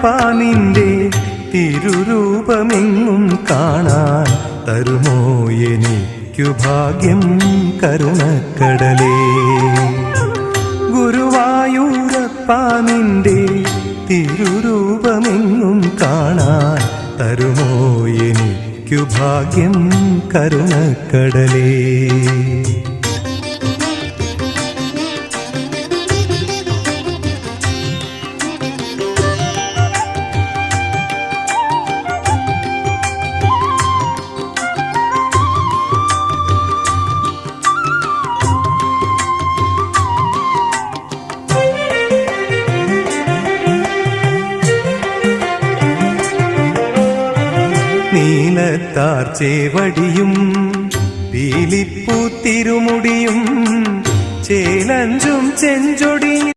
നിന്റെ തിരുരൂപമെങ്ങും കാണാൻ തരുമോ എനിക്കു ഭാഗ്യം കരുണക്കടലേ. ഗുരുവായൂരപ്പ നിന്റെ തിരുരൂപമെങ്ങും കാണാൻ തരുമോ എനിക്കു ഭാഗ്യം കരുണക്കടലേ. നീലത്താർ ചേവടിയും പീലിപ്പൂ തിരുമുടിയും ചേലഞ്ചും ചെഞ്ചൊടിയിൽ